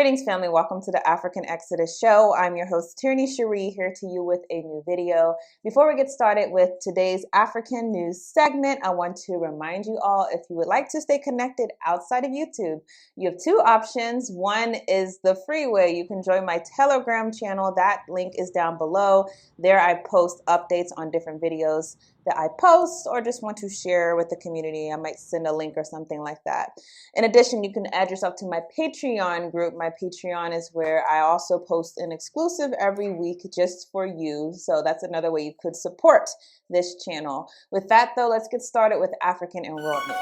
Greetings, family. Welcome to the African Exodus show. I'm your host, Tierney Cherie, here to you with a new video. Before we get started with today's African news segment, I want to remind you all, if you would like to stay connected outside of YouTube, you have two options. One is the free way. You can join my Telegram channel. That link is down below. There I post updates on different videos that I post or just want to share with the community. I might send a link or something like that. In addition, you can add yourself to my Patreon group. My Patreon is where I also post an exclusive every week just for you. So that's another way you could support this channel. With that though, let's get started with African and world news.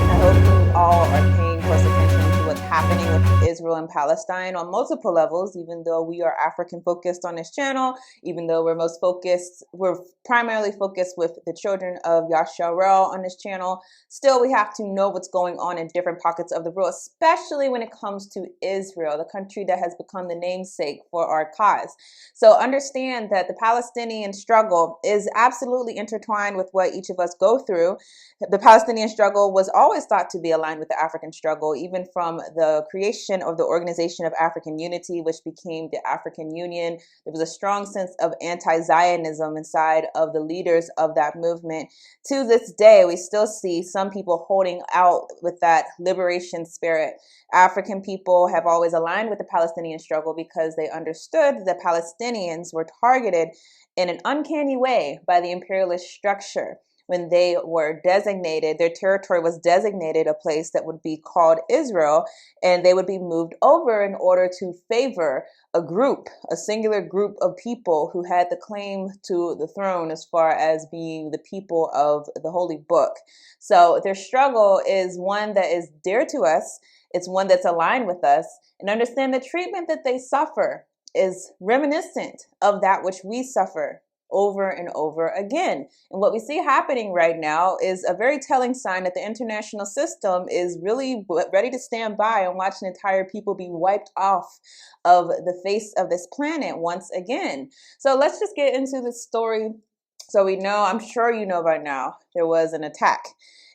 I hope you all are paying close attention to what's happening with Israel and Palestine on multiple levels, even though we are African focused on this channel, even though we're primarily focused with the children of Yasharel on this channel. Still, we have to know what's going on in different pockets of the world, especially when it comes to Israel, the country that has become the namesake for our cause. So understand that the Palestinian struggle is absolutely intertwined with what each of us go through. The Palestinian struggle was always thought to be aligned with the African struggle, even from the creation of the Organization of African Unity, which became the African Union. There was a strong sense of anti-Zionism inside of the leaders of that movement. To this day, we still see some people holding out with that liberation spirit. African people have always aligned with the Palestinian struggle because they understood that Palestinians were targeted in an uncanny way by the imperialist structure. When they were designated, their territory was designated a place that would be called Israel, and they would be moved over in order to favor a singular group of people who had the claim to the throne as far as being the people of the Holy Book. So their struggle is one that is dear to us. It's one that's aligned with us, and understand the treatment that they suffer is reminiscent of that which we suffer over and over again. And what we see happening right now is a very telling sign that the international system is really ready to stand by and watch an entire people be wiped off of the face of this planet once again. So let's just get into the story. So we know, I'm sure you know by now, there was an attack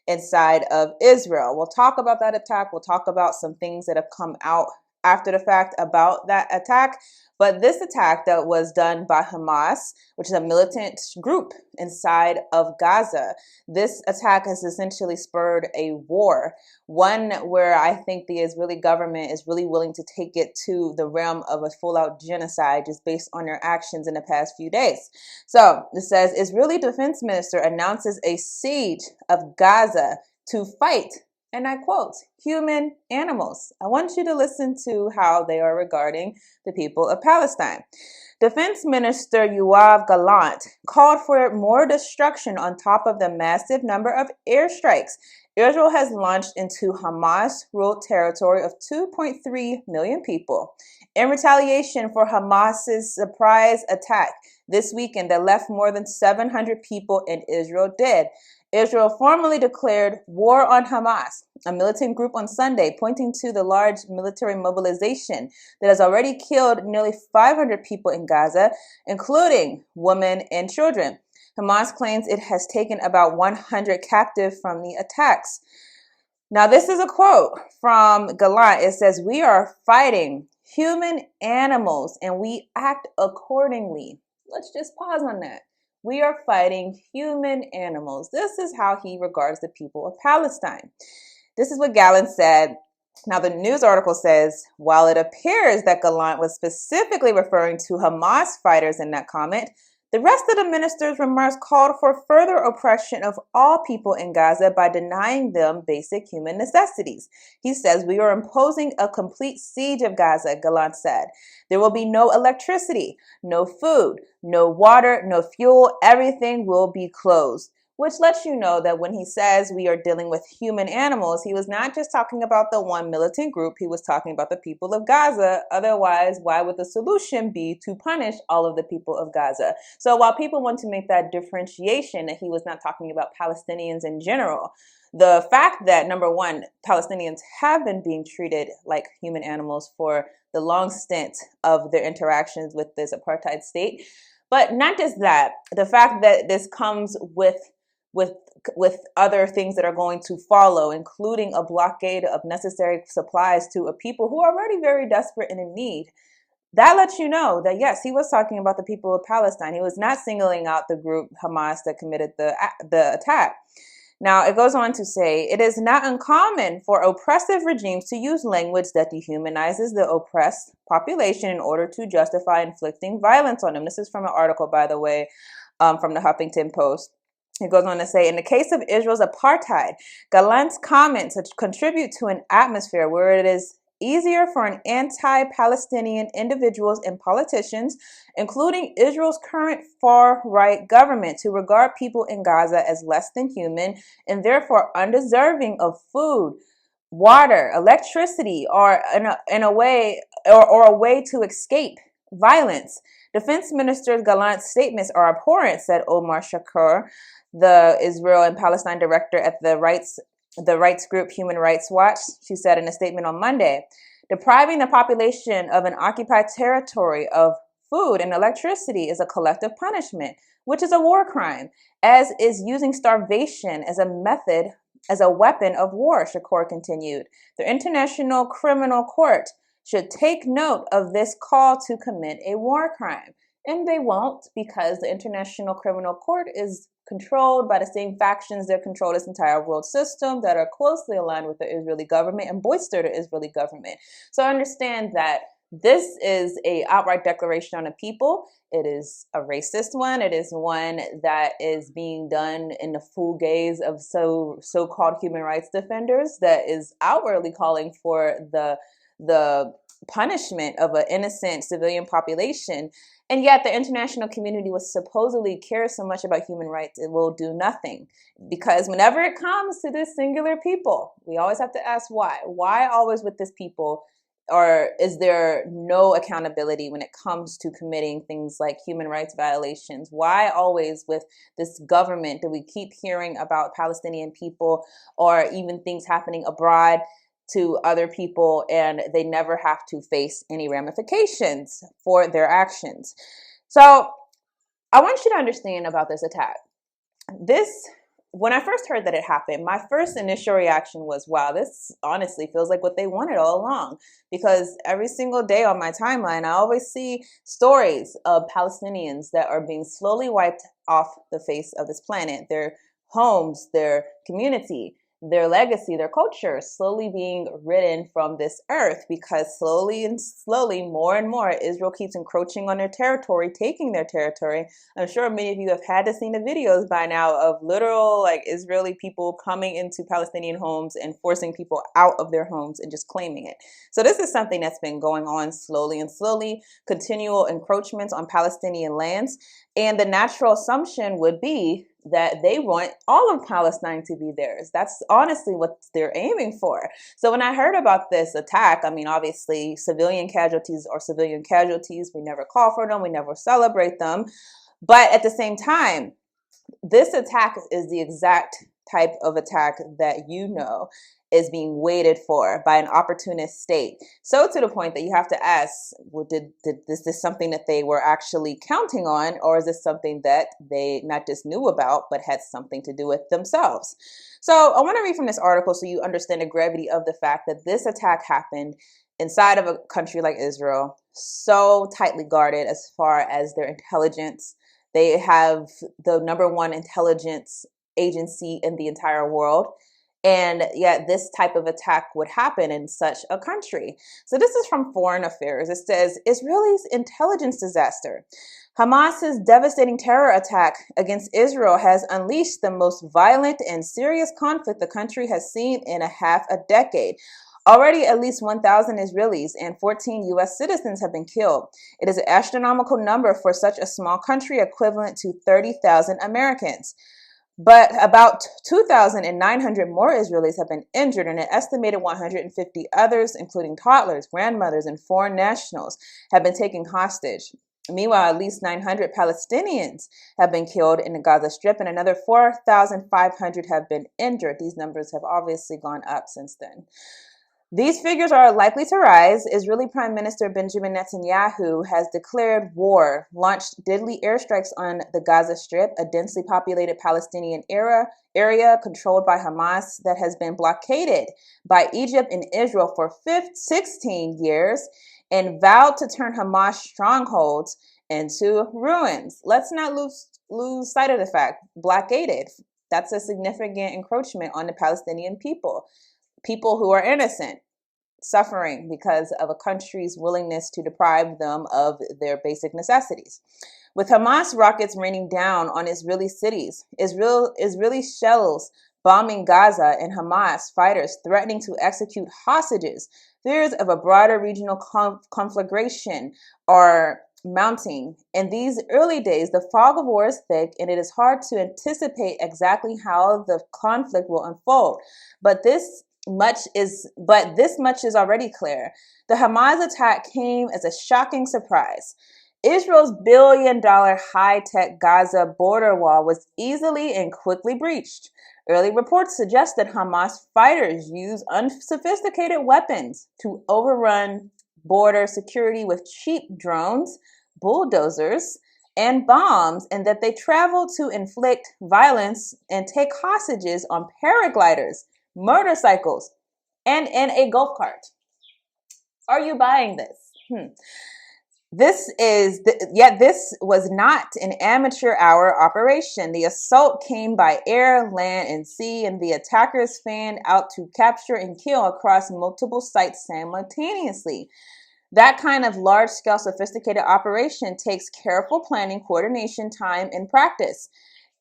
inside of Israel. We'll talk about that attack. We'll talk about some things that have come out after the fact about that attack. But this attack that was done by Hamas, which is a militant group inside of Gaza, this attack has essentially spurred a war, one where I think the Israeli government is really willing to take it to the realm of a full-out genocide just based on their actions in the past few days. So it says, Israeli defense minister announces a siege of Gaza to fight, and I quote, human animals. I want you to listen to how they are regarding the people of Palestine. Defense Minister Yoav Gallant called for more destruction on top of the massive number of airstrikes Israel has launched into Hamas-ruled territory of 2.3 million people in retaliation for Hamas's surprise attack this weekend that left more than 700 people in Israel dead. Israel formally declared war on Hamas, a militant group, on Sunday, pointing to the large military mobilization that has already killed nearly 500 people in Gaza, including women and children. Hamas claims it has taken about 100 captive from the attacks. Now, this is a quote from Gallant. It says, "We are fighting human animals and we act accordingly." Let's just pause on that. We are fighting human animals. This is how he regards the people of Palestine. This is what Gallant said. Now, the news article says, while it appears that Gallant was specifically referring to Hamas fighters in that comment, the rest of the minister's remarks called for further oppression of all people in Gaza by denying them basic human necessities. He says, "We are imposing a complete siege of Gaza," Gallant said. "There will be no electricity, no food, no water, no fuel. Everything will be closed." Which lets you know that when he says we are dealing with human animals, he was not just talking about the one militant group, he was talking about the people of Gaza. Otherwise, why would the solution be to punish all of the people of Gaza? So while people want to make that differentiation that he was not talking about Palestinians in general, the fact that, number one, Palestinians have been being treated like human animals for the long stint of their interactions with this apartheid state, But not just that, the fact that this comes with other things that are going to follow, including a blockade of necessary supplies to a people who are already very desperate and in need. That lets you know that, yes, he was talking about the people of Palestine. He was not singling out the group Hamas that committed the attack. Now, it goes on to say, it is not uncommon for oppressive regimes to use language that dehumanizes the oppressed population in order to justify inflicting violence on them. This is from an article, by the way, from the Huffington Post. It goes on to say, in the case of Israel's apartheid, Gallant's comments contribute to an atmosphere where it is easier for an anti-Palestinian individuals and politicians, including Israel's current far-right government, to regard people in Gaza as less than human and therefore undeserving of food, water, electricity, or a way to escape violence. Defense Minister Gallant's statements are abhorrent, said Omar Shakur, the Israel and Palestine director at the rights group Human Rights Watch. She said in a statement on Monday, depriving the population of an occupied territory of food and electricity is a collective punishment, which is a war crime, as is using starvation as a weapon of war, Shakur continued. The International Criminal Court should take note of this call to commit a war crime. And they won't, because the International Criminal Court is controlled by the same factions that control this entire world system, that are closely aligned with the Israeli government and bolster the Israeli government. So understand that this is a outright declaration on a people. It is a racist one. It is one that is being done in the full gaze of so-called human rights defenders, that is outwardly calling for the punishment of an innocent civilian population. And yet the international community, which supposedly cares so much about human rights, it will do nothing. Because whenever it comes to this singular people, we always have to ask why. Why always with this people? Or is there no accountability when it comes to committing things like human rights violations? Why always with this government do we keep hearing about Palestinian people or even things happening abroad to other people, and they never have to face any ramifications for their actions? So I want you to understand about this attack. When I first heard that it happened, my first initial reaction was, wow, this honestly feels like what they wanted all along. Because every single day on my timeline, I always see stories of Palestinians that are being slowly wiped off the face of this planet. Their homes, their community, their legacy, their culture slowly being ridden from this earth, because slowly and slowly, more and more, Israel keeps encroaching on their territory, taking their territory. I'm sure many of you have had to see the videos by now of literal Israeli people coming into Palestinian homes and forcing people out of their homes and just claiming it. So this is something that's been going on slowly and slowly, continual encroachments on Palestinian lands. And the natural assumption would be that they want all of Palestine to be theirs. That's honestly what they're aiming for. So when I heard about this attack, I mean, obviously civilian casualties are civilian casualties. We never call for them. We never celebrate them. But at the same time, this attack is the exact type of attack that is being waited for by an opportunist state. So to the point that you have to ask, well, is this something that they were actually counting on, or is this something that they not just knew about, but had something to do with themselves? So I want to read from this article so you understand the gravity of the fact that this attack happened inside of a country like Israel, so tightly guarded as far as their intelligence. They have the #1 intelligence agency in the entire world. And yet this type of attack would happen in such a country. So this is from Foreign Affairs. It says, Israel's intelligence disaster. Hamas's devastating terror attack against Israel has unleashed the most violent and serious conflict the country has seen in half a decade. Already at least 1,000 Israelis and 14 U.S. citizens have been killed. It is an astronomical number for such a small country, equivalent to 30,000 Americans. But about 2,900 more Israelis have been injured, and an estimated 150 others, including toddlers, grandmothers, and foreign nationals, have been taken hostage. Meanwhile, at least 900 Palestinians have been killed in the Gaza Strip, and another 4,500 have been injured. These numbers have obviously gone up since then. These figures are likely to rise. Israeli Prime Minister Benjamin Netanyahu has declared war, launched deadly airstrikes on the Gaza Strip, a densely populated Palestinian area controlled by Hamas that has been blockaded by Egypt and Israel for 16 years, and vowed to turn Hamas strongholds into ruins. Let's not lose sight of the fact, blockaded. That's a significant encroachment on the Palestinian people who are innocent, suffering because of a country's willingness to deprive them of their basic necessities. With Hamas rockets raining down on Israeli cities, Israeli shells bombing Gaza, and Hamas fighters threatening to execute hostages, fears of a broader regional conflagration are mounting. In these early days, the fog of war is thick, and it is hard to anticipate exactly how the conflict will unfold. But this much is already clear. The Hamas attack came as a shocking surprise. Israel's billion-dollar high-tech Gaza border wall was easily and quickly breached. Early reports suggest that Hamas fighters use unsophisticated weapons to overrun border security with cheap drones, bulldozers, and bombs, and that they travel to inflict violence and take hostages on paragliders, motorcycles, and in a golf cart. Are you buying this? This was not an amateur hour operation. The assault came by air, land, and sea, and the attackers fanned out to capture and kill across multiple sites simultaneously. That kind of large-scale, sophisticated operation takes careful planning, coordination, time, and practice.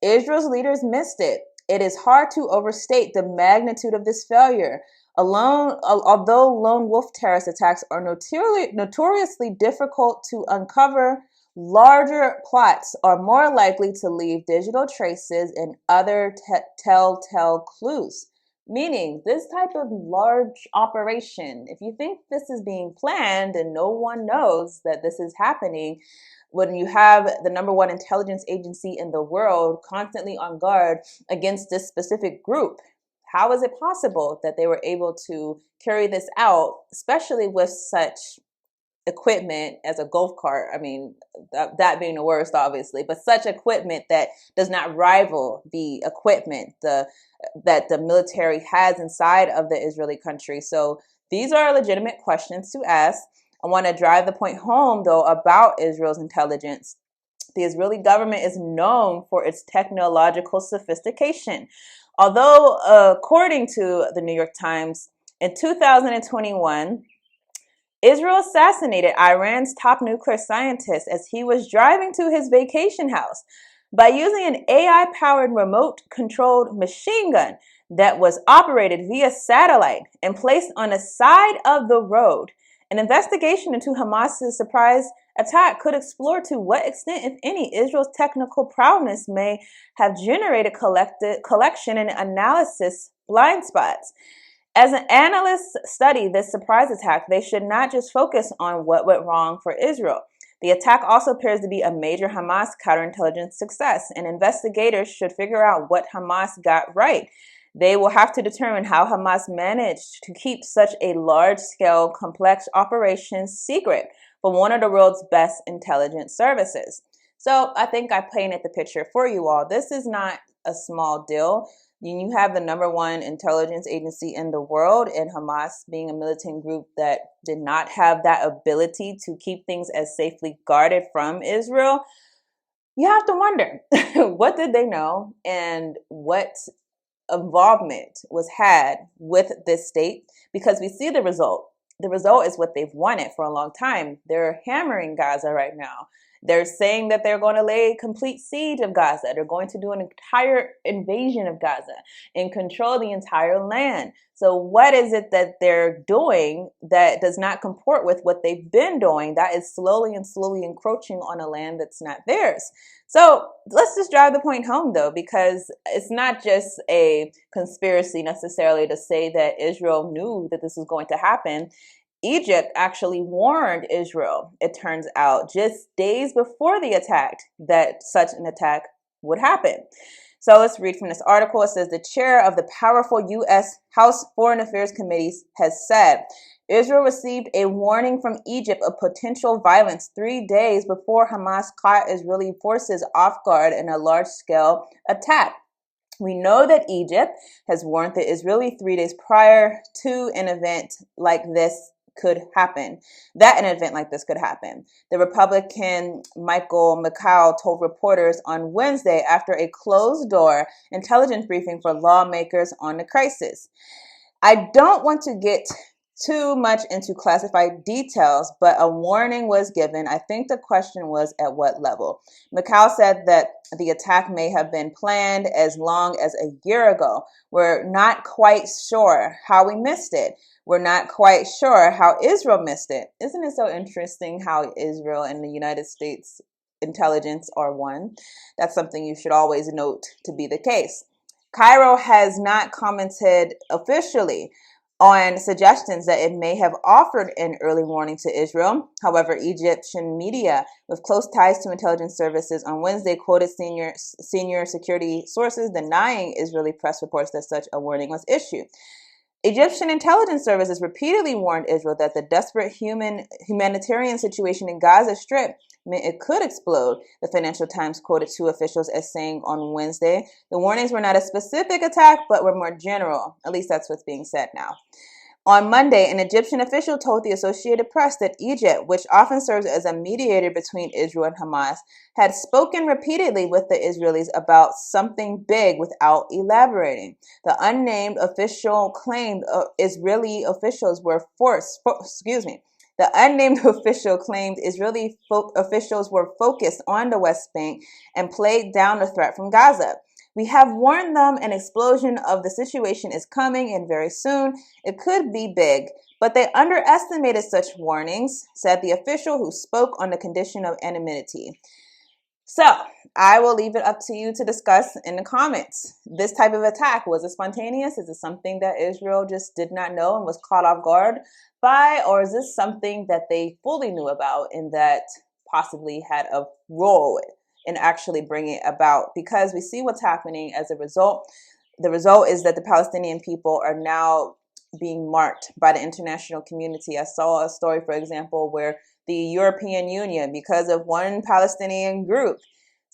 Israel's leaders missed it. It is hard to overstate the magnitude of this failure. Although lone wolf terrorist attacks are notoriously difficult to uncover, larger plots are more likely to leave digital traces and other telltale clues. Meaning, this type of large operation, if you think this is being planned and no one knows that this is happening, when you have the number one intelligence agency in the world constantly on guard against this specific group, how is it possible that they were able to carry this out, especially with such equipment as a golf cart? I mean, that being the worst, obviously, but such equipment that does not rival the equipment that the military has inside of the Israeli country. So these are legitimate questions to ask. I want to drive the point home, though, about Israel's intelligence. The Israeli government is known for its technological sophistication. Although, according to the New York Times, in 2021, Israel assassinated Iran's top nuclear scientist as he was driving to his vacation house by using an AI-powered remote-controlled machine gun that was operated via satellite and placed on the side of the road. An investigation into Hamas's surprise attack could explore to what extent, if any, Israel's technical prowess may have generated collection and analysis blind spots. As an analysts study this surprise attack, they should not just focus on what went wrong for Israel. The attack also appears to be a major Hamas counterintelligence success, and investigators should figure out what Hamas got right. They will have to determine how Hamas managed to keep such a large-scale, complex operation secret from one of the world's best intelligence services. So I think I painted the picture for you all. This is not a small deal. You have the number one intelligence agency in the world, and Hamas being a militant group that did not have that ability to keep things as safely guarded from Israel. You have to wonder, what did they know and what involvement was had with this state? Because we see the result. The result is what they've wanted for a long time. They're hammering Gaza right now. They're saying that they're going to lay complete siege of Gaza. They're going to do an entire invasion of Gaza and control the entire land. So what is it that they're doing that does not comport with what they've been doing that is slowly encroaching on a land that's not theirs? So let's just drive the point home, though, because it's not just a conspiracy necessarily to say that Israel knew that this was going to happen. Egypt actually warned Israel, it turns out, just days before the attack, that such an attack would happen. So let's read from this article. It says the chair of the powerful U.S. House Foreign Affairs Committee has said Israel received a warning from Egypt of potential violence 3 days before Hamas caught Israeli forces off guard in a large-scale attack. We know that Egypt has warned the Israeli 3 days prior to an event like this could happen. An event like this could happen. The Republican Michael McCall told reporters on Wednesday after a closed-door intelligence briefing for lawmakers on the crisis. I don't want to get too much into classified details, but a warning was given. I think the question was at what level. McCall said that the attack may have been planned as long as a year ago. We're not quite sure how we missed it. We're not quite sure how Israel missed it. Isn't it so interesting how Israel and the United States intelligence are one? That's something you should always note to be the case. Cairo has not commented officially on suggestions that it may have offered an early warning to Israel. However, Egyptian media with close ties to intelligence services on Wednesday quoted senior security sources denying Israeli press reports that such a warning was issued. Egyptian intelligence services repeatedly warned Israel that the desperate humanitarian situation in Gaza Strip meant it could explode. The Financial Times quoted two officials as saying on Wednesday, the warnings were not a specific attack, but were more general. At least that's what's being said now. On Monday, an Egyptian official told the Associated Press that Egypt, which often serves as a mediator between Israel and Hamas, had spoken repeatedly with the Israelis about something big without elaborating. The unnamed official claimed Israeli officials were The unnamed official claimed Israeli officials were focused on the West Bank and played down the threat from Gaza. We have warned them an explosion of the situation is coming and very soon. It could be big, but they underestimated such warnings, said the official who spoke on the condition of anonymity. So I will leave it up to you to discuss in the comments. This type of attack, was it spontaneous? Is it something that Israel just did not know and was caught off guard by? Or is this something that they fully knew about and that possibly had a role in actually bringing it about? Because we see what's happening as a result. The result is that the Palestinian people are now being marked by the international community. I saw a story, for example, where the European Union, because of one Palestinian group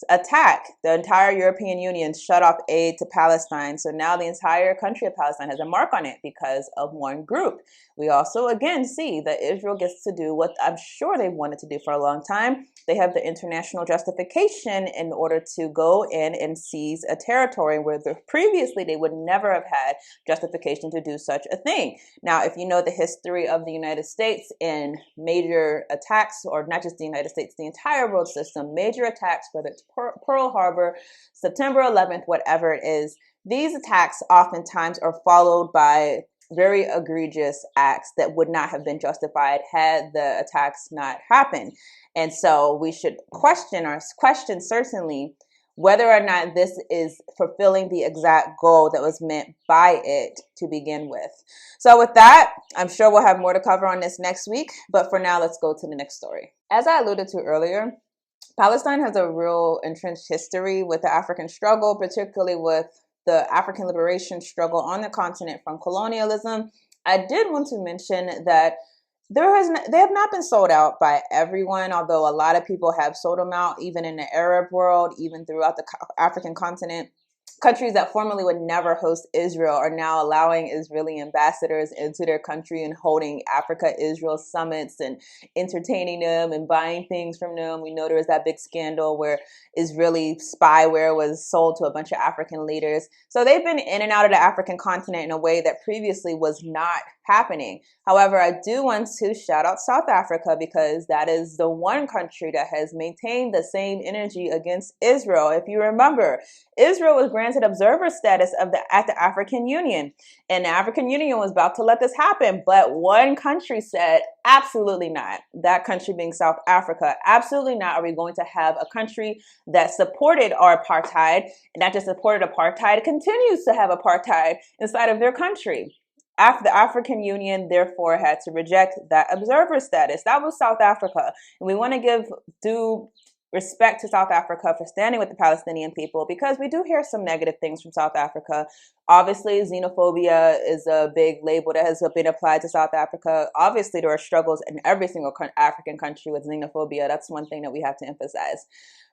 attack, the entire European Union shut off aid to Palestine. So now the entire country of Palestine has a mark on it because of one group. We also, again, see that Israel gets to do what I'm sure they wanted to do for a long time. They have the international justification in order to go in and seize a territory where previously they would never have had justification to do such a thing. Now, if you know the history of the United States in major attacks, or not just the United States, the entire world system, major attacks, whether it's Pearl Harbor, September 11th, whatever it is, these attacks oftentimes are followed by very egregious acts that would not have been justified had the attacks not happened. And so we should question certainly whether or not this is fulfilling the exact goal that was meant by it to begin with. So with that, I'm sure we'll have more to cover on this next week. But for now, let's go to the next story. As I alluded to earlier, Palestine has a real entrenched history with the African struggle, particularly with the African liberation struggle on the continent from colonialism. I did want to mention that they have not been sold out by everyone, although a lot of people have sold them out, even in the Arab world, even throughout the African continent. Countries that formerly would never host Israel are now allowing Israeli ambassadors into their country and holding Africa-Israel summits and entertaining them and buying things from them. We know there was that big scandal where Israeli spyware was sold to a bunch of African leaders. So they've been in and out of the African continent in a way that previously was not happening. However, I do want to shout out South Africa because that is the one country that has maintained the same energy against Israel. If you remember, Israel was granted observer status at the African Union, and the African Union was about to let this happen, but one country said, absolutely not. That country being South Africa. Absolutely not are we going to have a country that supported our apartheid, and not just supported apartheid, continues to have apartheid inside of their country. The African Union, therefore, had to reject that observer status. That was South Africa. And we want to give due respect to South Africa for standing with the Palestinian people, because we do hear some negative things from South Africa. Obviously, xenophobia is a big label that has been applied to South Africa. Obviously, there are struggles in every single African country with xenophobia. That's one thing that we have to emphasize.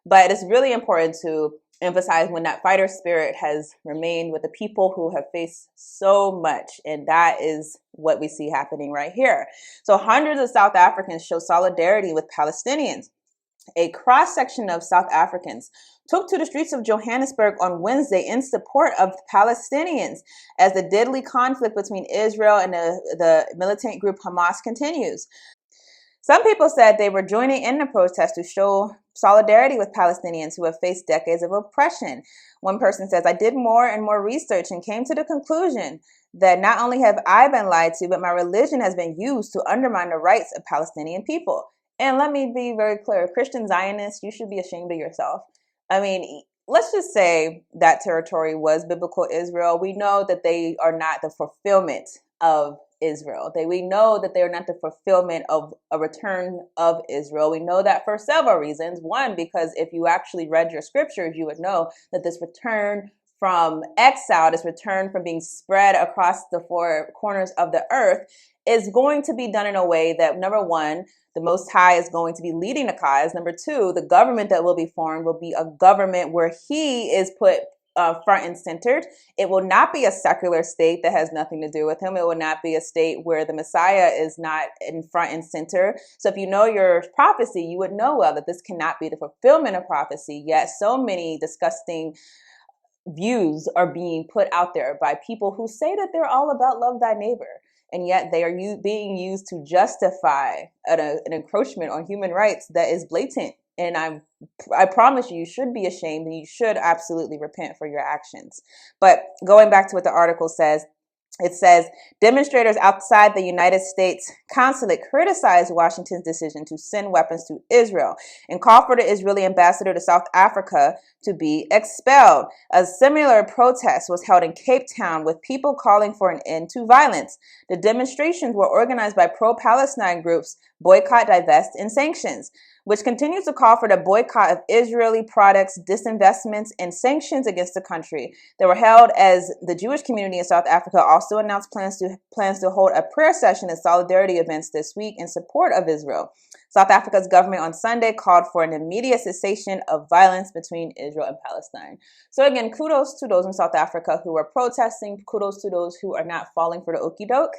But it's really important to emphasize when that fighter spirit has remained with the people who have faced so much. And that is what we see happening right here. So hundreds of South Africans show solidarity with Palestinians. A cross-section of South Africans took to the streets of Johannesburg on Wednesday in support of Palestinians as the deadly conflict between Israel and the militant group Hamas continues. Some people said they were joining in the protest to show solidarity with Palestinians who have faced decades of oppression. One person says, "I did more and more research and came to the conclusion that not only have I been lied to, but my religion has been used to undermine the rights of Palestinian people." And let me be very clear, Christian Zionists, you should be ashamed of yourself. I mean, let's just say that territory was biblical Israel. We know that they are not the fulfillment of Israel. We know that they are not the fulfillment of a return of Israel. We know that for several reasons. One, because if you actually read your scriptures, you would know that this return from exile, this return from being spread across the four corners of the earth, is going to be done in a way that, number one, the Most High is going to be leading the cause. Number two, the government that will be formed will be a government where he is put front and centered. It will not be a secular state that has nothing to do with him. It will not be a state where the Messiah is not in front and center. So if you know your prophecy, you would know well that this cannot be the fulfillment of prophecy. Yet so many disgusting views are being put out there by people who say that they're all about love thy neighbor. And yet they are being used to justify an encroachment on human rights that is blatant. And I promise you, you should be ashamed and you should absolutely repent for your actions. But going back to what the article says, it says, demonstrators outside the United States consulate criticized Washington's decision to send weapons to Israel and call for the Israeli ambassador to South Africa to be expelled. A similar protest was held in Cape Town with people calling for an end to violence. The demonstrations were organized by pro-Palestine groups Boycott, Divest, and Sanctions, which continues to call for the boycott of Israeli products, disinvestments, and sanctions against the country. They were held as the Jewish community in South Africa also announced plans to hold a prayer session and solidarity events this week in support of Israel. South Africa's government on Sunday called for an immediate cessation of violence between Israel and Palestine. So again, kudos to those in South Africa who are protesting. Kudos to those who are not falling for the okie doke.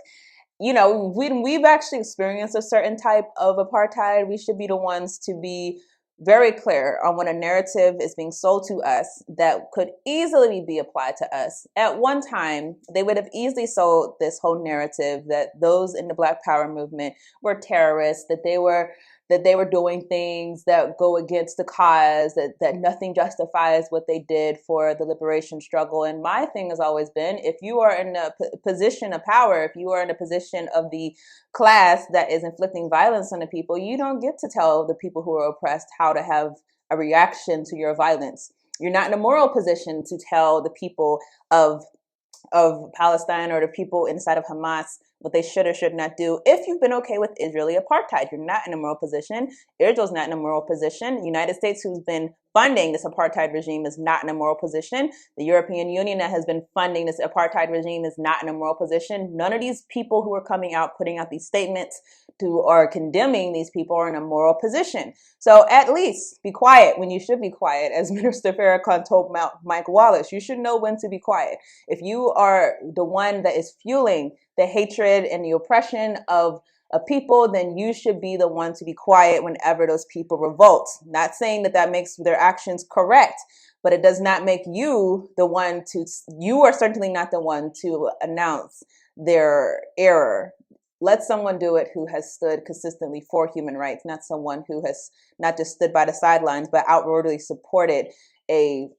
You know, we've actually experienced a certain type of apartheid. We should be the ones to be very clear on when a narrative is being sold to us that could easily be applied to us. At one time, they would have easily sold this whole narrative that those in the Black Power movement were terrorists, that they were doing things that go against the cause, that nothing justifies what they did for the liberation struggle. And my thing has always been, if you are in a position of power, if you are in a position of the class that is inflicting violence on the people, you don't get to tell the people who are oppressed how to have a reaction to your violence. You're not in a moral position to tell the people of Palestine or the people inside of Hamas what they should or should not do. If you've been okay with Israeli apartheid, you're not in a moral position. Israel's not in a moral position. The United States, who's been funding this apartheid regime, is not in a moral position. The European Union that has been funding this apartheid regime is not in a moral position. None of these people who are coming out, putting out these statements or condemning these people are in a moral position. So at least be quiet when you should be quiet. As Minister Farrakhan told Mike Wallace, you should know when to be quiet. If you are the one that is fueling the hatred and the oppression of people, then you should be the one to be quiet whenever those people revolt. Not saying that makes their actions correct, but it does not make you the one to, you are certainly not the one to announce their error. Let someone do it who has stood consistently for human rights, not someone who has not just stood by the sidelines, but outwardly supported a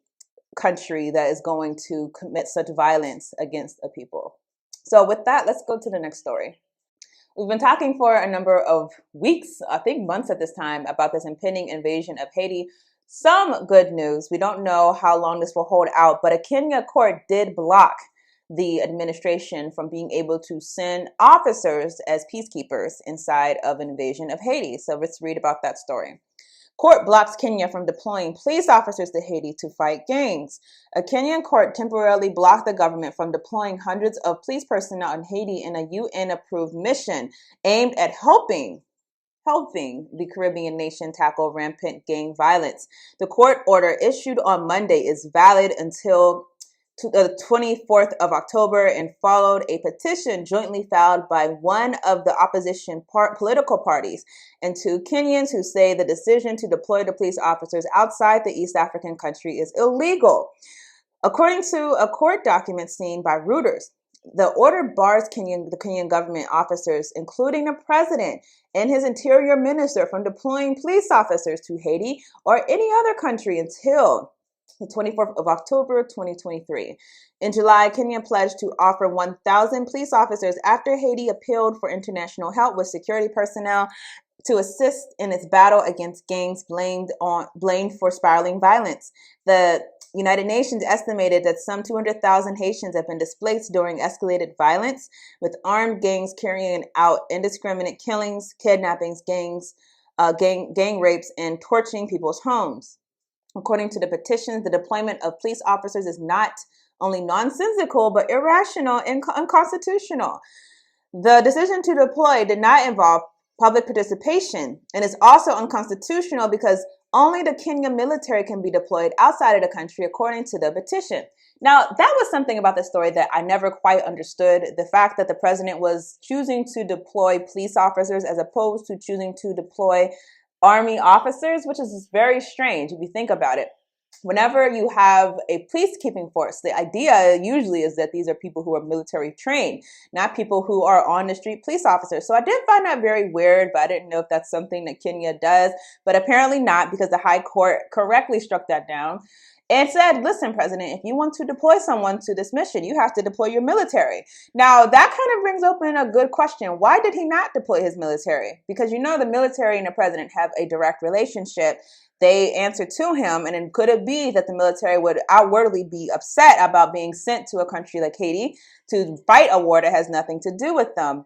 country that is going to commit such violence against a people. So with that, let's go to the next story. We've been talking for a number of weeks, I think months at this time, about this impending invasion of Haiti. Some good news. We don't know how long this will hold out, but a Kenya court did block the administration from being able to send officers as peacekeepers inside of an invasion of Haiti. So let's read about that story. Court blocks Kenya from deploying police officers to Haiti to fight gangs. A Kenyan court temporarily blocked the government from deploying hundreds of police personnel in Haiti in a UN-approved mission aimed at helping the Caribbean nation tackle rampant gang violence. The court order issued on Monday is valid until the 24th of October and followed a petition jointly filed by one of the opposition political parties and two Kenyans who say the decision to deploy the police officers outside the East African country is illegal. According to a court document seen by Reuters, the order bars the Kenyan government officers, including the president and his interior minister, from deploying police officers to Haiti or any other country until the 24th of October, 2023. In July, Kenya pledged to offer 1,000 police officers after Haiti appealed for international help with security personnel to assist in its battle against gangs blamed for spiraling violence. The United Nations estimated that some 200,000 Haitians have been displaced during escalated violence, with armed gangs carrying out indiscriminate killings, kidnappings, gang rapes, and torching people's homes. According to the petitions, the deployment of police officers is not only nonsensical, but irrational and unconstitutional. The decision to deploy did not involve public participation and is also unconstitutional because only the Kenyan military can be deployed outside of the country, according to the petition. Now, that was something about the story that I never quite understood. The fact that the president was choosing to deploy police officers as opposed to choosing to deploy army officers, which is very strange if you think about it. Whenever you have a peacekeeping force, the idea usually is that these are people who are military trained, not people who are on the street police officers. So I did find that very weird, but I didn't know if that's something that Kenya does, but apparently not, because the High Court correctly struck that down and said, listen, President, if you want to deploy someone to this mission, you have to deploy your military. Now, that kind of brings open a good question. Why did he not deploy his military? Because the military and the president have a direct relationship. They answer to him, and then could it be that the military would outwardly be upset about being sent to a country like Haiti to fight a war that has nothing to do with them?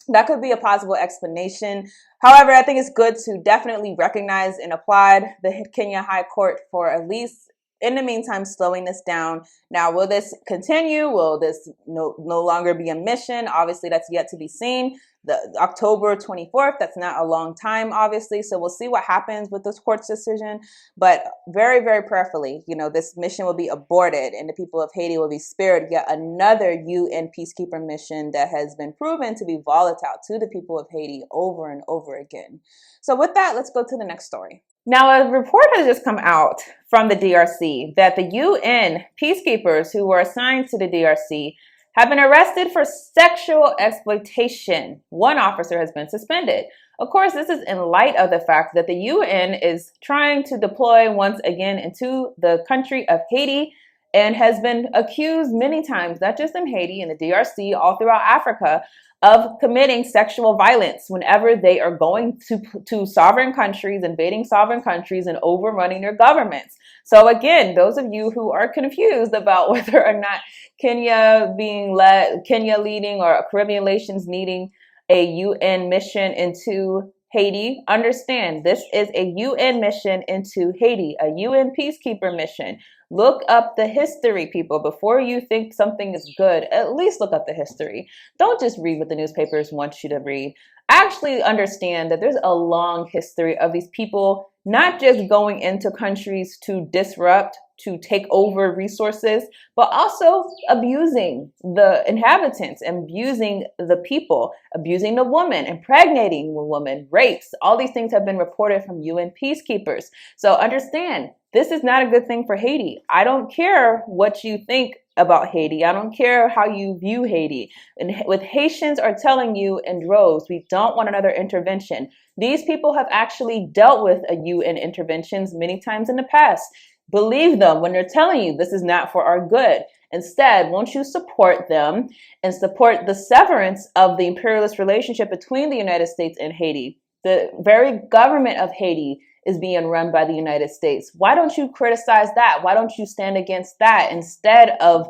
That could be a possible explanation. However, I think it's good to definitely recognize and applaud the Kenya High Court for at least, in the meantime, slowing this down. Now, will this continue? Will this no longer be a mission? Obviously, that's yet to be seen. The October 24th, that's not a long time, obviously. So we'll see what happens with this court's decision. But very, very prayerfully, this mission will be aborted and the people of Haiti will be spared yet another UN peacekeeper mission that has been proven to be volatile to the people of Haiti over and over again. So with that, let's go to the next story. Now, a report has just come out from the DRC that the UN peacekeepers who were assigned to the DRC have been arrested for sexual exploitation. One officer has been suspended. Of course, this is in light of the fact that the UN is trying to deploy once again into the country of Haiti and has been accused many times, not just in Haiti, in the DRC, all throughout Africa, of committing sexual violence whenever they are going to sovereign countries, invading sovereign countries and overrunning their governments. So again, those of you who are confused about whether or not Kenya leading or Caribbean nations needing a UN mission into Haiti, understand this is a UN mission into Haiti, a UN peacekeeper mission. Look up the history, people. Before you think something is good, at least look up the history. Don't just read what the newspapers want you to read. Actually understand that there's a long history of these people not just going into countries to disrupt, to take over resources, but also abusing the inhabitants, abusing the people, abusing the woman, impregnating the woman, rapes. All these things have been reported from UN peacekeepers. So understand, this is not a good thing for Haiti. I don't care what you think about Haiti. I don't care how you view Haiti. And with Haitians are telling you in droves, we don't want another intervention. These people have actually dealt with a UN interventions many times in the past. Believe them when they're telling you this is not for our good. Instead, won't you support them and support the severance of the imperialist relationship between the United States and Haiti? The very government of Haiti is being run by the United States. Why don't you criticize that? Why don't you stand against that instead of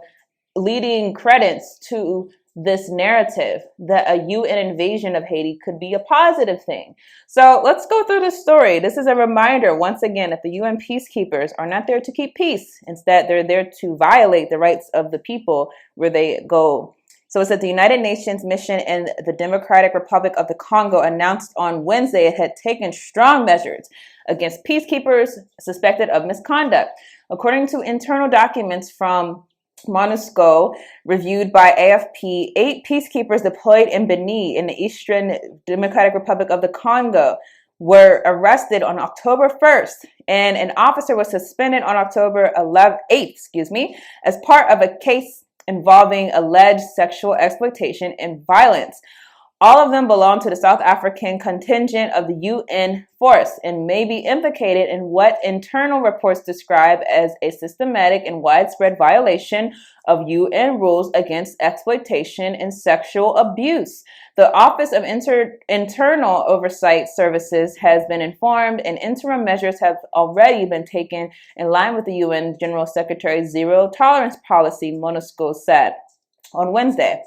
leading credence to this narrative that a UN invasion of Haiti could be a positive thing. So let's go through this story. This is a reminder, once again, that the UN peacekeepers are not there to keep peace. Instead, they're there to violate the rights of the people where they go. So it said the United Nations mission in the Democratic Republic of the Congo announced on Wednesday it had taken strong measures against peacekeepers suspected of misconduct. According to internal documents from MONUSCO, reviewed by AFP, 8 peacekeepers deployed in Benin in the Eastern Democratic Republic of the Congo were arrested on October 1st, and an officer was suspended on October 8th, as part of a case involving alleged sexual exploitation and violence. All of them belong to the South African contingent of the UN force and may be implicated in what internal reports describe as a systematic and widespread violation of UN rules against exploitation and sexual abuse. The Office of Internal Oversight Services has been informed, and interim measures have already been taken in line with the UN General Secretary's zero tolerance policy, MONUSCO said on Wednesday.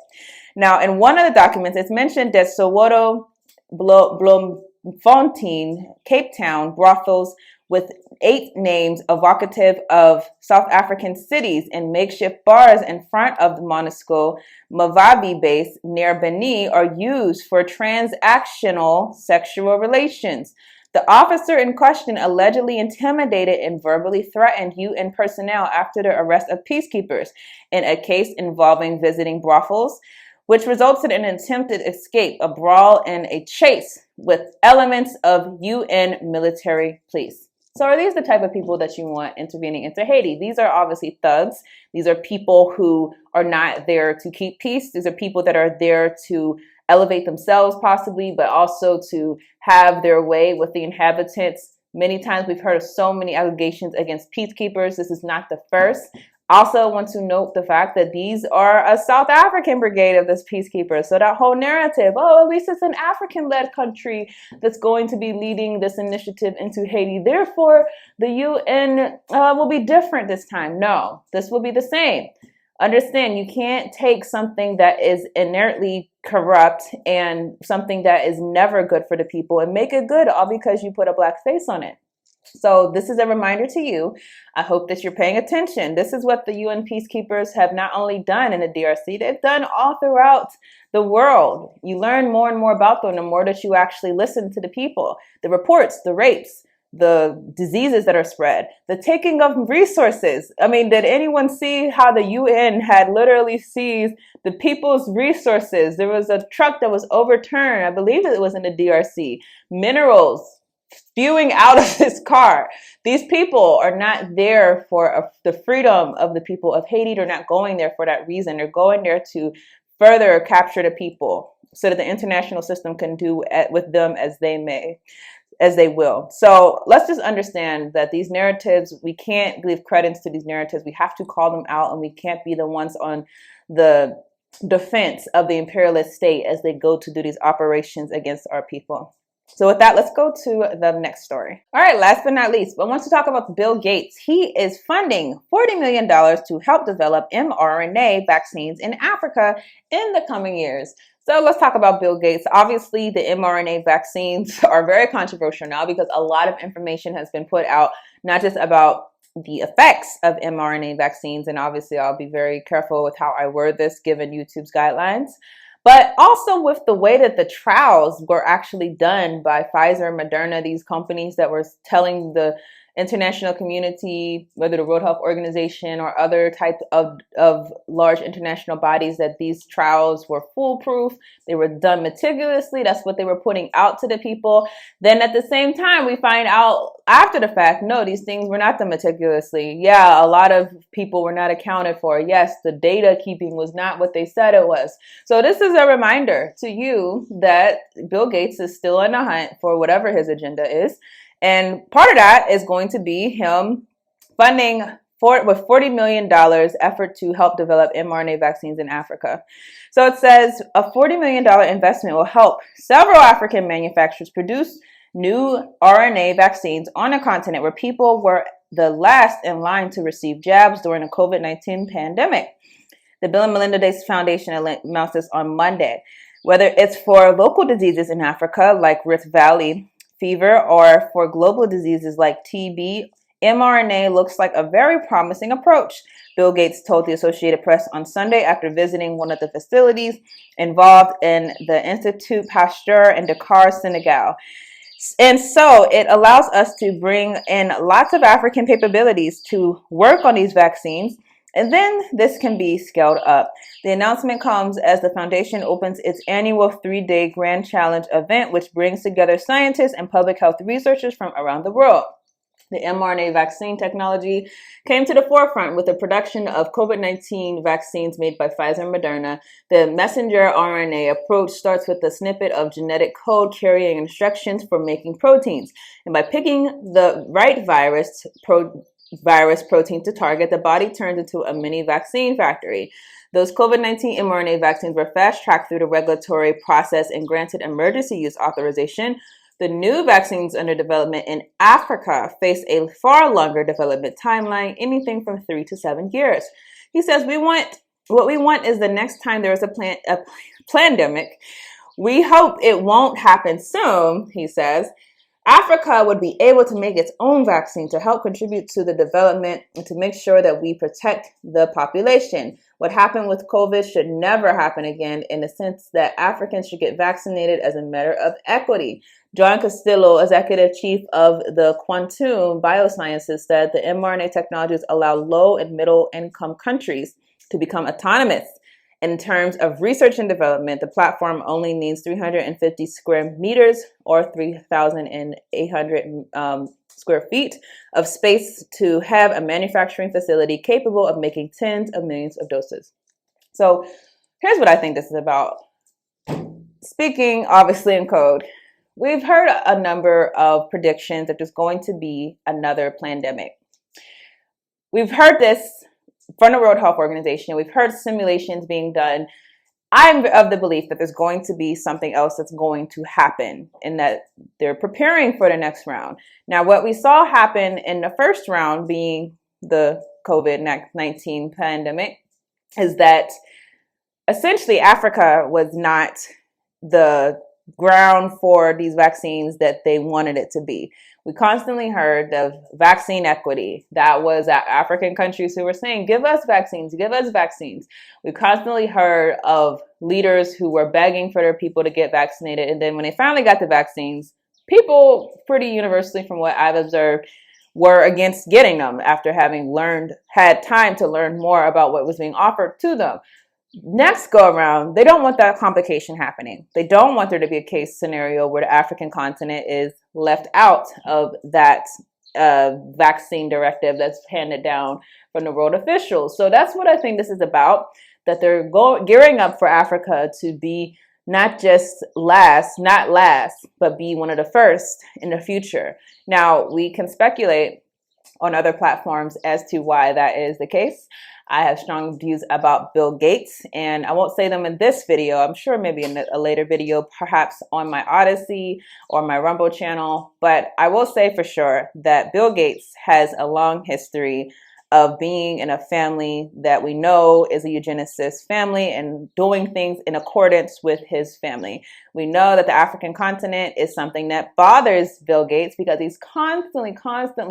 Now, in one of the documents, it's mentioned that Soweto, Bloemfontein, Cape Town brothels with 8 names evocative of South African cities and makeshift bars in front of the MONUSCO Mavabi base near Benin are used for transactional sexual relations. The officer in question allegedly intimidated and verbally threatened UN personnel after the arrest of peacekeepers in a case involving visiting brothels, which resulted in an attempted escape, a brawl, and a chase with elements of UN military police. So are these the type of people that you want intervening into Haiti? These are obviously thugs. These are people who are not there to keep peace. These are people that are there to elevate themselves possibly, but also to have their way with the inhabitants. Many times we've heard of so many allegations against peacekeepers. This is not the first. Also want to note the fact that these are a South African brigade of this peacekeepers. So that whole narrative, oh, at least it's an African-led country that's going to be leading this initiative into Haiti. Therefore, the UN will be different this time. No, this will be the same. Understand, you can't take something that is inertly corrupt and something that is never good for the people and make it good all because you put a black face on it. So this is a reminder to you. I hope that you're paying attention. This is what the UN peacekeepers have not only done in the DRC, they've done all throughout the world. You learn more and more about them the more that you actually listen to the people, the reports, the rapes, the diseases that are spread, the taking of resources. I mean, did anyone see how the UN had literally seized the people's resources? There was a truck that was overturned. I believe that it was in the DRC. Minerals spewing out of this car. These people are not there for the freedom of the people of Haiti. They're not going there for that reason. They're going there to further capture the people so that the international system can do with them as they will. So let's just understand that these narratives, we can't give credence to these narratives. We have to call them out, and we can't be the ones on the defense of the imperialist state as they go to do these operations against our people. So with that, let's go to the next story. All right, last but not least, I want to talk about Bill Gates. He is funding $40 million to help develop mRNA vaccines in Africa in the coming years. So let's talk about Bill Gates. Obviously, the mRNA vaccines are very controversial now because a lot of information has been put out, not just about the effects of mRNA vaccines, and obviously I'll be very careful with how I word this given YouTube's guidelines, but also with the way that the trials were actually done by Pfizer, Moderna, these companies that were telling the international community, whether the World Health Organization or other types of large international bodies, that these trials were foolproof. They were done meticulously. That's what they were putting out to the people. Then at the same time, we find out after the fact, no, these things were not done meticulously. Yeah, a lot of people were not accounted for. Yes, the data keeping was not what they said it was. So this is a reminder to you that Bill Gates is still in the hunt for whatever his agenda is. And part of that is going to be him funding with $40 million effort to help develop mRNA vaccines in Africa. So it says a $40 million investment will help several African manufacturers produce new RNA vaccines on a continent where people were the last in line to receive jabs during the COVID-19 pandemic. The Bill and Melinda Gates Foundation announced this on Monday. Whether it's for local diseases in Africa, like Rift Valley fever, or for global diseases like TB, mRNA looks like a very promising approach, Bill Gates told the Associated Press on Sunday after visiting one of the facilities involved in the Institut Pasteur in Dakar, Senegal. And so it allows us to bring in lots of African capabilities to work on these vaccines, and then this can be scaled up. The announcement comes as the foundation opens its annual 3-day Grand Challenge event, which brings together scientists and public health researchers from around the world. The mRNA vaccine technology came to the forefront with the production of COVID-19 vaccines made by Pfizer and Moderna. The messenger RNA approach starts with a snippet of genetic code carrying instructions for making proteins. And by picking the right virus protein to target, the body turns into a mini vaccine factory. Those COVID-19 mRNA vaccines were fast-tracked through the regulatory process and granted emergency use authorization. The new vaccines under development in Africa face a far longer development timeline, anything from 3 to 7 years. He says, what we want is the next time there is a pandemic. We hope it won't happen soon, he says. Africa would be able to make its own vaccine to help contribute to the development and to make sure that we protect the population. What happened with COVID should never happen again, in the sense that Africans should get vaccinated as a matter of equity. John Castillo, executive chief of the Quantum Biosciences, said the mRNA technologies allow low and middle income countries to become autonomous. In terms of research and development, the platform only needs 350 square meters or 3,800 square feet of space to have a manufacturing facility capable of making tens of millions of doses. So here's what I think this is about. Speaking obviously in code, we've heard a number of predictions that there's going to be another pandemic. We've heard this from the World Health Organization. We've heard simulations being done. I'm of the belief that there's going to be something else that's going to happen and that they're preparing for the next round. Now, what we saw happen in the first round, being the COVID-19 pandemic, is that essentially Africa was not the ground for these vaccines that they wanted it to be. We constantly heard of vaccine equity. That was African countries who were saying, give us vaccines, give us vaccines. We constantly heard of leaders who were begging for their people to get vaccinated. And then when they finally got the vaccines, people pretty universally, from what I've observed, were against getting them after having had time to learn more about what was being offered to them. Next go around, they don't want that complication happening. They don't want there to be a case scenario where the African continent is left out of that vaccine directive that's handed down from the world officials. So that's what I think this is about, that they're gearing up for Africa to be not just not last, but be one of the first in the future. Now, we can speculate on other platforms as to why that is the case. I have strong views about Bill Gates, and I won't say them in this video. I'm sure maybe in a later video, perhaps on my Odyssey or my Rumble channel. But I will say for sure that Bill Gates has a long history of being in a family that we know is a eugenicist family and doing things in accordance with his family. We know that the African continent is something that bothers Bill Gates because he's constantly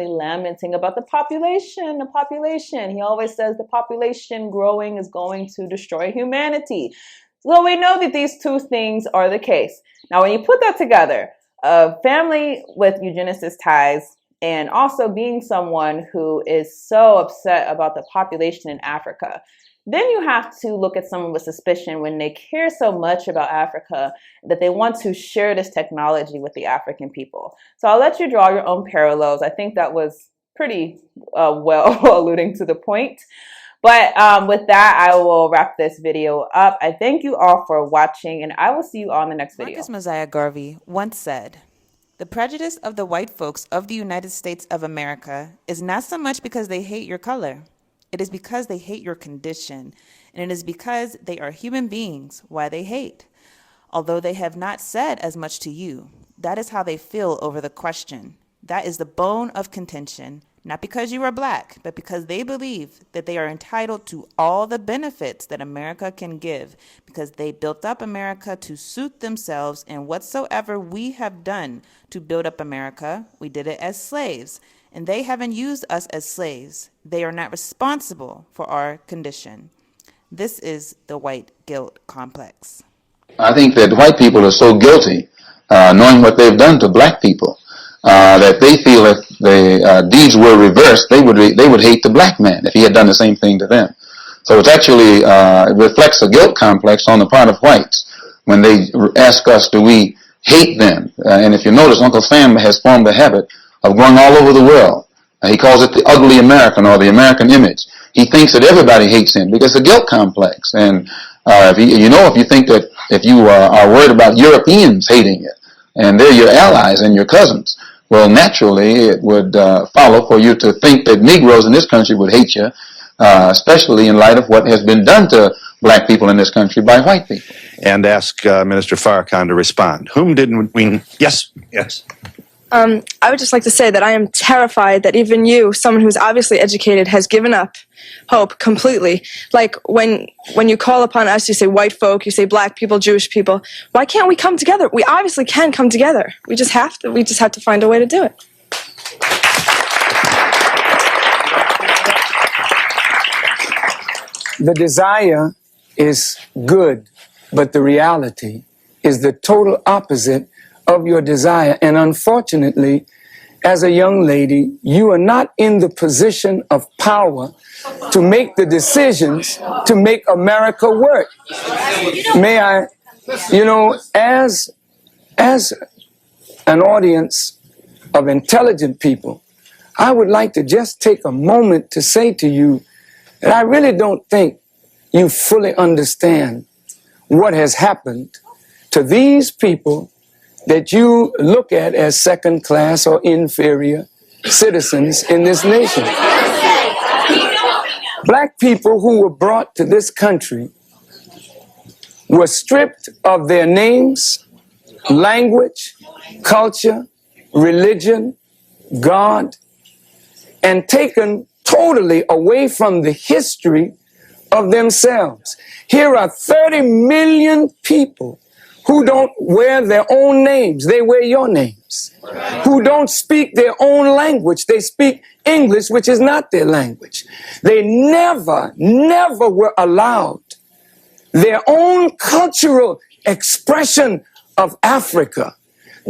lamenting about the population. He always says the population growing is going to destroy humanity. So we know that these two things are the case. Now, when you put that together, a family with eugenicist ties, and also being someone who is so upset about the population in Africa, then you have to look at someone with suspicion when they care so much about Africa that they want to share this technology with the African people. So I'll let you draw your own parallels. I think that was pretty well alluding to the point. But with that, I will wrap this video up. I thank you all for watching, and I will see you all in the next video. Marcus Mosiah Garvey once said, "The prejudice of the white folks of the United States of America is not so much because they hate your color. It is because they hate your condition, and it is because they are human beings why they hate. Although they have not said as much to you, that is how they feel over the question. That is the bone of contention. not because you are black, but because they believe that they are entitled to all the benefits that America can give, because they built up America to suit themselves, and whatsoever we have done to build up America, we did it as slaves, and they haven't used us as slaves. They are not responsible for our condition. This is the white guilt complex. I think that white people are so guilty, knowing what they've done to black people, that they feel if the deeds were reversed, they would hate the black man if he had done the same thing to them. So it's actually it reflects a guilt complex on the part of whites when they ask us, do we hate them? And if you notice, Uncle Sam has formed a habit of going all over the world. He calls it the ugly American or the American image. He thinks that everybody hates him because it's a guilt complex. And if you think that if you are worried about Europeans hating you, and they're your allies and your cousins, well, naturally it would follow for you to think that Negroes in this country would hate you, especially in light of what has been done to black people in this country by white people. And ask Minister Farrakhan to respond. Whom didn't we... Yes. I would just like to say that I am terrified that even you, someone who's obviously educated, has given up hope completely. Like when you call upon us, you say white folk, you say black people, Jewish people. Why can't we come together? We obviously can come together. We just have to. We just have to find a way to do it. The desire is good, but the reality is the total opposite of your desire. And unfortunately, as a young lady, you are not in the position of power to make the decisions to make America work. May I, as an audience of intelligent people, I would like to just take a moment to say to you that I really don't think you fully understand what has happened to these people that you look at as second class or inferior citizens in this nation. Black people who were brought to this country were stripped of their names, language, culture, religion, God, and taken totally away from the history of themselves. Here are 30 million people who don't wear their own names, they wear your names. Who don't speak their own language, they speak English, which is not their language. They never were allowed their own cultural expression of Africa.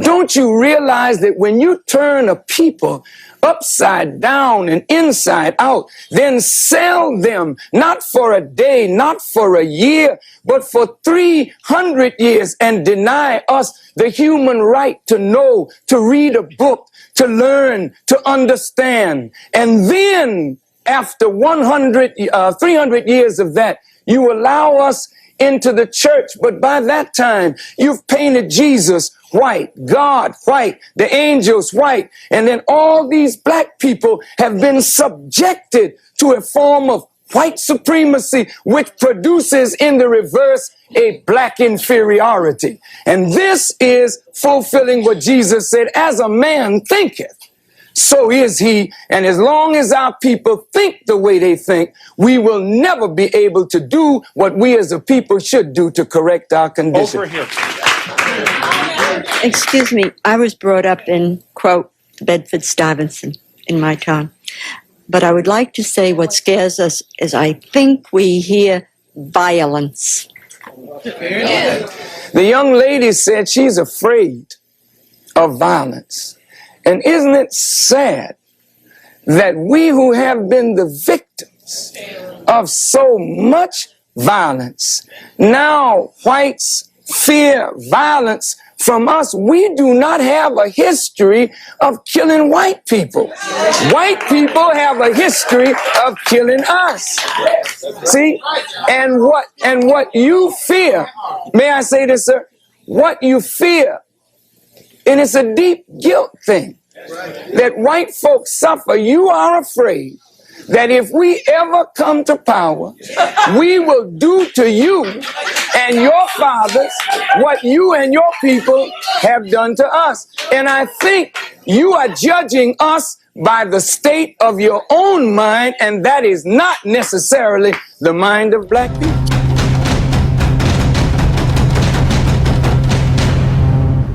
Don't you realize that when you turn a people upside down and inside out, then sell them not for a day, not for a year, but for 300 years and deny us the human right to know, to read a book, to learn, to understand. And then after 300 years of that, you allow us into the church. But by that time, you've painted Jesus white, God white, the angels white, and then all these black people have been subjected to a form of white supremacy, which produces in the reverse a black inferiority. And this is fulfilling what Jesus said, as a man thinketh, so is he. And as long as our people think the way they think, we will never be able to do what we as a people should do to correct our condition. Over here. Excuse me, I was brought up in, quote, Bedford-Stuyvesant in my town. But I would like to say what scares us is I think we hear violence. The young lady said she's afraid of violence. And isn't it sad that we who have been the victims of so much violence, now whites fear violence from us? We do not have a history of killing white people. White people have a history of killing us. See? And what you fear, may I say this, sir? What you fear, and it's a deep guilt thing that white folks suffer. You are afraid that if we ever come to power, we will do to you and your fathers what you and your people have done to us. And I think you are judging us by the state of your own mind, and that is not necessarily the mind of black people.